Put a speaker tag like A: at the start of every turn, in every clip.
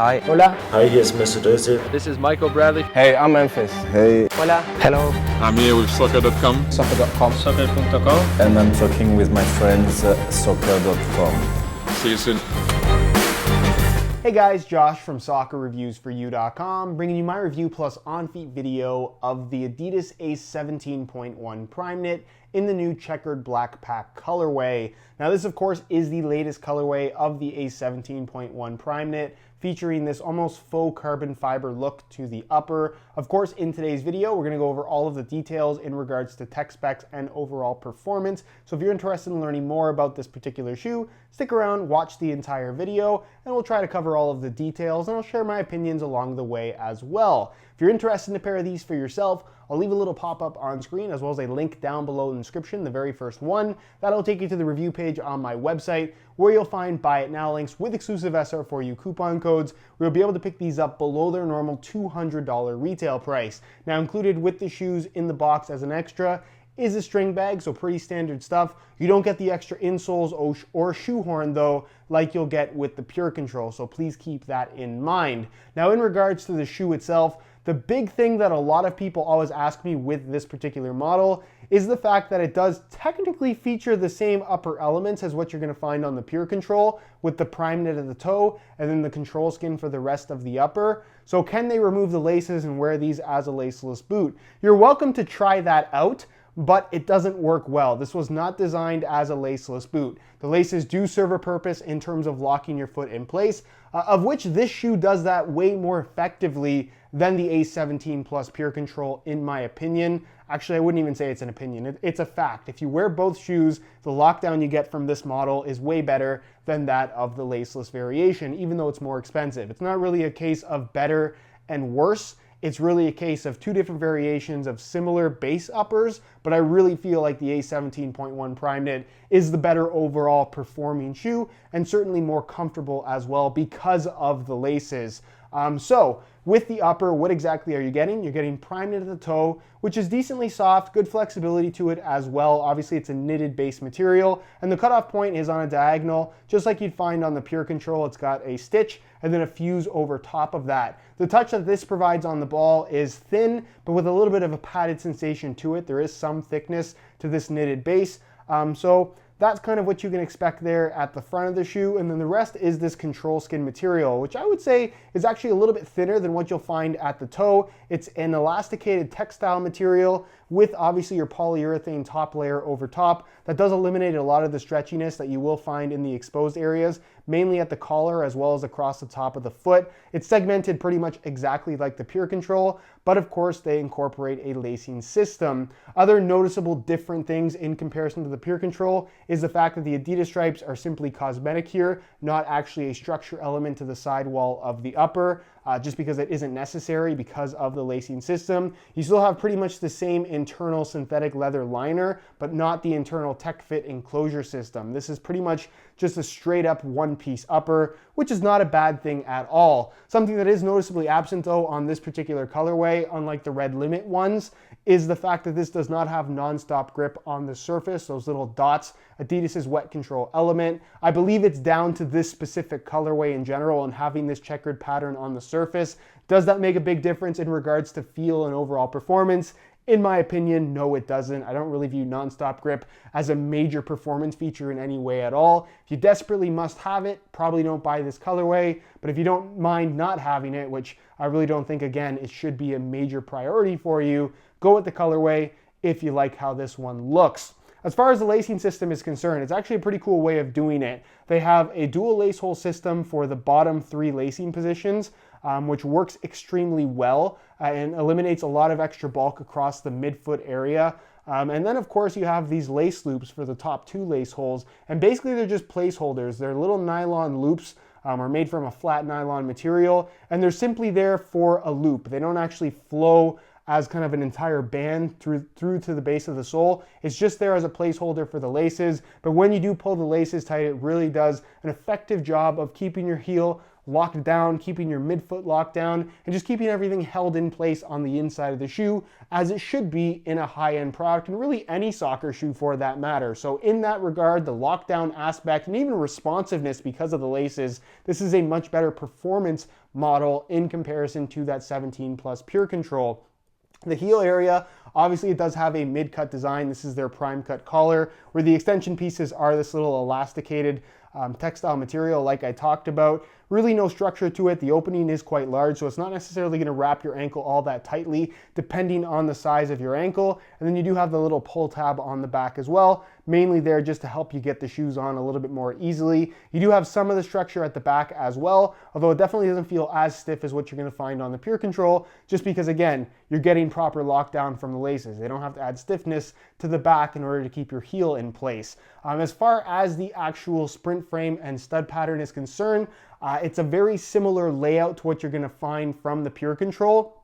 A: Hi.
B: Hola.
C: Hi, hier ist Mr. Döse.
A: This is Michael Bradley.
B: Hey, I'm Memphis.
D: Hey.
B: Hola. Hello.
E: I'm here with soccer.com.
B: Soccer.com.
A: Chequered.com.
D: And I'm talking with my friends soccer.com.
E: See you soon.
F: Hey guys, Josh from soccerreviewsforyou.com, bringing you my review plus on-feet video of the Adidas Ace 17.1 Primeknit in the new checkered black pack colorway. Now this of course is the latest colorway of the Ace 17.1 Primeknit, featuring this almost faux carbon fiber look to the upper. Of course, in today's video, we're gonna go over all of the details in regards to tech specs and overall performance. So if you're interested in learning more about this particular shoe, stick around, watch the entire video, and we'll try to cover all of the details, and I'll share my opinions along the way as well. If you're interested in a pair of these for yourself, I'll leave a little pop-up on screen as well as a link down below in the description, the very first one. That'll take you to the review page on my website where you'll find buy it now links with exclusive SR4U coupon codes where you'll be able to pick these up below their normal $200 retail price. Now included with the shoes in the box as an extra is a string bag, so pretty standard stuff. You don't get the extra insoles or shoehorn though, like you'll get with the Pure Control, so please keep that in mind. Now in regards to the shoe itself, the big thing that a lot of people always ask me with this particular model is the fact that it does technically feature the same upper elements as what you're going to find on the Pure Control, with the Primeknit at the toe and then the control skin for the rest of the upper. So can they remove the laces and wear these as a laceless boot? You're welcome to try that out, but it doesn't work well. This was not designed as a laceless boot. The laces do serve a purpose in terms of locking your foot in place, of which this shoe does that way more effectively than the Ace 17 Plus Pure Control, in my opinion. Actually, I wouldn't even say it's an opinion. It's a fact. If you wear both shoes, the lockdown you get from this model is way better than that of the laceless variation, even though it's more expensive. It's not really a case of better and worse. It's really a case of two different variations of similar base uppers, but I really feel like the Ace 17.1 Primeknit is the better overall performing shoe and certainly more comfortable as well because of the laces. So with the upper, what exactly are you getting? You're getting Primeknit at the toe, which is decently soft, good flexibility to it as well. Obviously it's a knitted base material, and the cutoff point is on a diagonal, just like you'd find on the Pure Control. It's got a stitch and then a fuse over top of that. The touch that this provides on the ball is thin, but with a little bit of a padded sensation to it. There is some thickness to this knitted base. So that's kind of what you can expect there at the front of the shoe. And then the rest is this control skin material, which I would say is actually a little bit thinner than what you'll find at the toe. It's an elasticated textile material with obviously your polyurethane top layer over top. That does eliminate a lot of the stretchiness that you will find in the exposed areas, mainly at the collar as well as across the top of the foot. It's segmented pretty much exactly like the Pure Control, but of course they incorporate a lacing system. Other noticeable different things in comparison to the Pure Control is the fact that the Adidas stripes are simply cosmetic here, not actually a structure element to the sidewall of the upper, just because it isn't necessary because of the lacing system. You still have pretty much the same internal synthetic leather liner, but not the internal tech fit enclosure system. This is pretty much just a straight up one-piece upper, which is not a bad thing at all. Something that is noticeably absent though on this particular colorway, unlike the Red Limit ones, is the fact that this does not have non-stop grip on the surface, those little dots, Adidas's wet control element. I believe it's down to this specific colorway in general and having this checkered pattern on the surface. Does that make a big difference in regards to feel and overall performance? In my opinion, no, it doesn't. I don't really view non-stop grip as a major performance feature in any way at all. If you desperately must have it, probably don't buy this colorway. But if you don't mind not having it, which I really don't think, again, it should be a major priority for you, go with the colorway if you like how this one looks. As far as the lacing system is concerned, it's actually a pretty cool way of doing it. They have a dual lace hole system for the bottom three lacing positions, which works extremely well and eliminates a lot of extra bulk across the midfoot area. And then of course you have these lace loops for the top two lace holes, and basically they're just placeholders. They're little nylon loops, are made from a flat nylon material, and they're simply there for a loop. They don't actually flow as kind of an entire band through to the base of the sole. It's just there as a placeholder for the laces, but when you do pull the laces tight, it really does an effective job of keeping your heel locked down, keeping your midfoot locked down, and just keeping everything held in place on the inside of the shoe, as it should be in a high-end product, and really any soccer shoe for that matter. So in that regard, the lockdown aspect and even responsiveness because of the laces, this is a much better performance model in comparison to that 17 Plus Pure Control. The heel area, obviously it does have a mid-cut design. This is their prime cut collar, where the extension pieces are this little elasticated textile material like I talked about. Really no structure to it. The opening is quite large, so it's not necessarily going to wrap your ankle all that tightly depending on the size of your ankle. And then you do have the little pull tab on the back as well, mainly there just to help you get the shoes on a little bit more easily. You do have some of the structure at the back as well, although it definitely doesn't feel as stiff as what you're going to find on the Pure Control, just because again, you're getting proper lockdown from the laces. They don't have to add stiffness to the back in order to keep your heel in place. As far as the actual sprint frame and stud pattern is concerned, it's a very similar layout to what you're going to find from the Pure Control,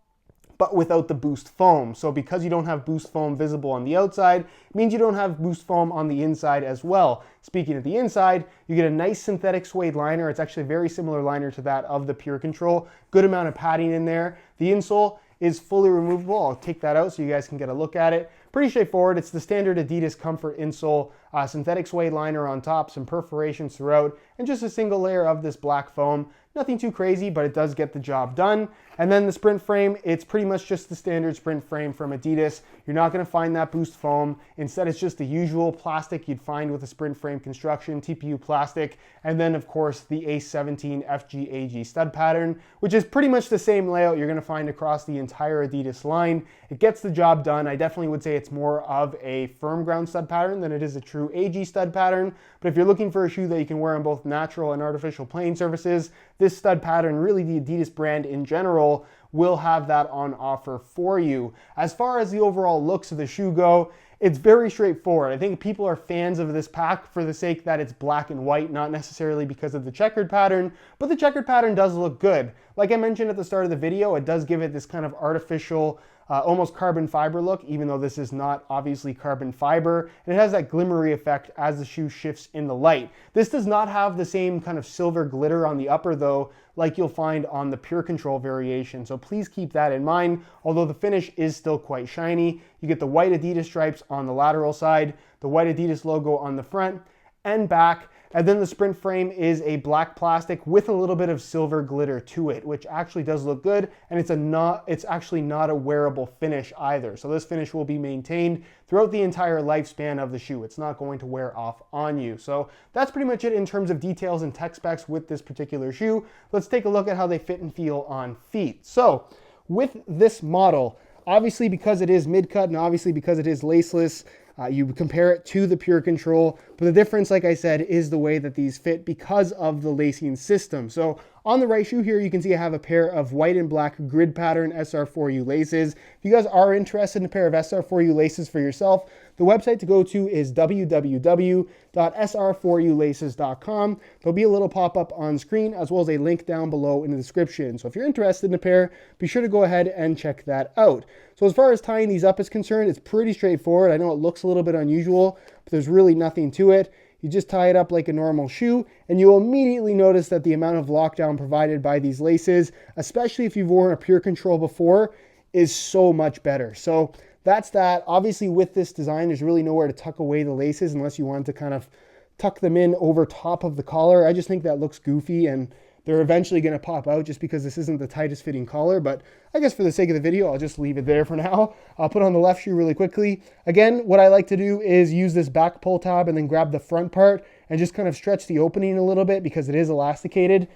F: but without the boost foam. So because you don't have boost foam visible on the outside, it means you don't have boost foam on the inside as well. Speaking of the inside, you get a nice synthetic suede liner. It's actually a very similar liner to that of the Pure Control. Good amount of padding in there. The insole is fully removable. I'll take that out so you guys can get a look at it. Pretty straightforward. It's the standard Adidas Comfort insole, synthetic suede liner on top, some perforations throughout, and just a single layer of this black foam. Nothing too crazy, but it does get the job done. And then the sprint frame, it's pretty much just the standard sprint frame from Adidas. You're not going to find that boost foam. Instead, it's just the usual plastic you'd find with a sprint frame construction, TPU plastic, and then of course the A17 FGAG stud pattern, which is pretty much the same layout you're going to find across the entire Adidas line. It gets the job done. I definitely would say it's more of a firm ground stud pattern than it is a true AG stud pattern. But if you're looking for a shoe that you can wear on both natural and artificial playing surfaces, this stud pattern, really the Adidas brand in general, will have that on offer for you. As far as the overall looks of the shoe go, it's very straightforward. I think people are fans of this pack for the sake that it's black and white, not necessarily because of the checkered pattern, but the checkered pattern does look good. Like I mentioned at the start of the video, it does give it this kind of artificial, almost carbon fiber look, even though this is not obviously carbon fiber. And it has that glimmery effect as the shoe shifts in the light. This does not have the same kind of silver glitter on the upper though, like you'll find on the Pure Control variation. So please keep that in mind, although the finish is still quite shiny. You get the white Adidas stripes on the lateral side, the white Adidas logo on the front and back, and then the sprint frame is a black plastic with a little bit of silver glitter to it, which actually does look good, and it's actually not a wearable finish either. So this finish will be maintained throughout the entire lifespan of the shoe. It's not going to wear off on you. So that's pretty much it in terms of details and tech specs with this particular shoe. Let's take a look at how they fit and feel on feet. So with this model, obviously because it is mid-cut and obviously because it is laceless, you compare it to the Pure Control, but the difference, like I said, is the way that these fit because of the lacing system. So on the right shoe here, you can see I have a pair of white and black grid pattern SR4U laces. If you guys are interested in a pair of SR4U laces for yourself, the website to go to is www.sr4ulaces.com. There'll be a little pop-up on screen as well as a link down below in the description. So if you're interested in a pair, be sure to go ahead and check that out. So as far as tying these up is concerned, it's pretty straightforward. I know it looks a little bit unusual, but there's really nothing to it. You just tie it up like a normal shoe, and you'll immediately notice that the amount of lockdown provided by these laces, especially if you've worn a Pure Control before, is so much better. So that's that. Obviously with this design, there's really nowhere to tuck away the laces unless you want to kind of tuck them in over top of the collar. I just think that looks goofy, and they're eventually going to pop out just because this isn't the tightest fitting collar, but I guess for the sake of the video, I'll just leave it there for now. I'll put on the left shoe really quickly. Again, what I like to do is use this back pull tab and then grab the front part and just kind of stretch the opening a little bit because it is elasticated.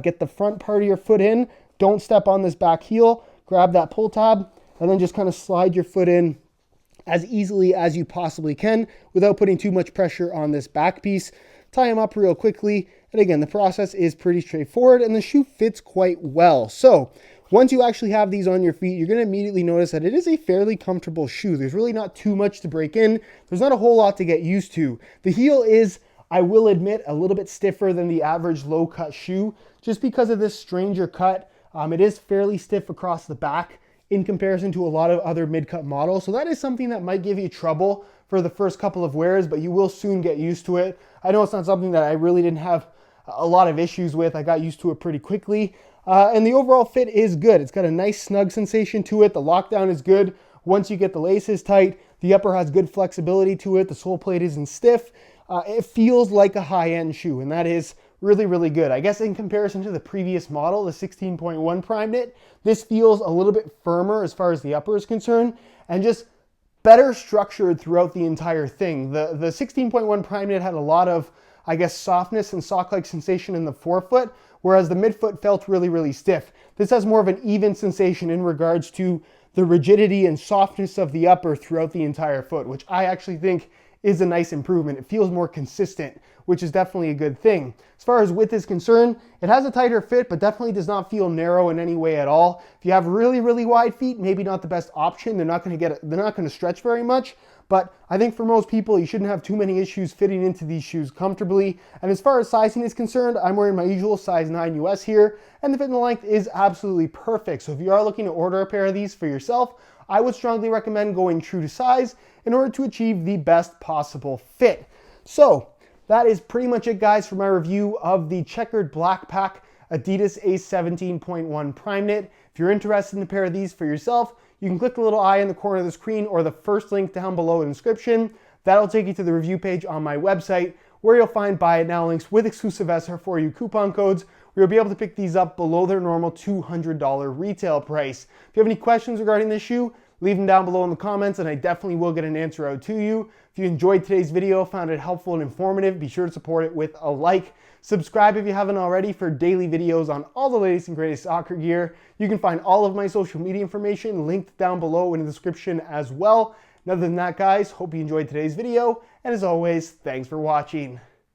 F: Get the front part of your foot in. Don't step on this back heel. Grab that pull tab and then just kind of slide your foot in as easily as you possibly can without putting too much pressure on this back piece. Tie them up real quickly. And again, the process is pretty straightforward and the shoe fits quite well. So once you actually have these on your feet, you're going to immediately notice that it is a fairly comfortable shoe. There's really not too much to break in. There's not a whole lot to get used to. The heel is, I will admit, a little bit stiffer than the average low cut shoe just because of this stranger cut. It is fairly stiff across the back in comparison to a lot of other mid-cut models. So that is something that might give you trouble for the first couple of wears, but you will soon get used to it. I know it's not something that I really didn't have a lot of issues with. I got used to it pretty quickly. And the overall fit is good. It's got a nice snug sensation to it. The lockdown is good once you get the laces tight. The upper has good flexibility to it. The sole plate isn't stiff. It feels like a high-end shoe, and that is really, really good. I guess in comparison to the previous model, the 16.1 Primeknit, this feels a little bit firmer as far as the upper is concerned, and just better structured throughout the entire thing. The 16.1 Primeknit had a lot of, I guess, softness and sock-like sensation in the forefoot, whereas the midfoot felt really, really stiff. This has more of an even sensation in regards to the rigidity and softness of the upper throughout the entire foot, which I actually think is a nice improvement. It feels more consistent, which is definitely a good thing. As far as width is concerned, it has a tighter fit, but definitely does not feel narrow in any way at all. If you have really, really wide feet, maybe not the best option. They're not going to stretch very much, but I think for most people, you shouldn't have too many issues fitting into these shoes comfortably. And as far as sizing is concerned, I'm wearing my usual size 9 US here, and the fit and the length is absolutely perfect. So if you are looking to order a pair of these for yourself, I would strongly recommend going true to size in order to achieve the best possible fit. So that is pretty much it, guys, for my review of the Chequered Black Pack Adidas Ace 17.1 Primeknit. If you're interested in a pair of these for yourself, you can click the little eye in the corner of the screen or the first link down below in the description. That'll take you to the review page on my website, where you'll find buy it now links with exclusive SR4U coupon codes, where you'll be able to pick these up below their normal $200 retail price. If you have any questions regarding this shoe, leave them down below in the comments, and I definitely will get an answer out to you. If you enjoyed today's video, found it helpful and informative, be sure to support it with a like. Subscribe if you haven't already for daily videos on all the latest and greatest soccer gear. You can find all of my social media information linked down below in the description as well. And other than that, guys, hope you enjoyed today's video, and as always, thanks for watching.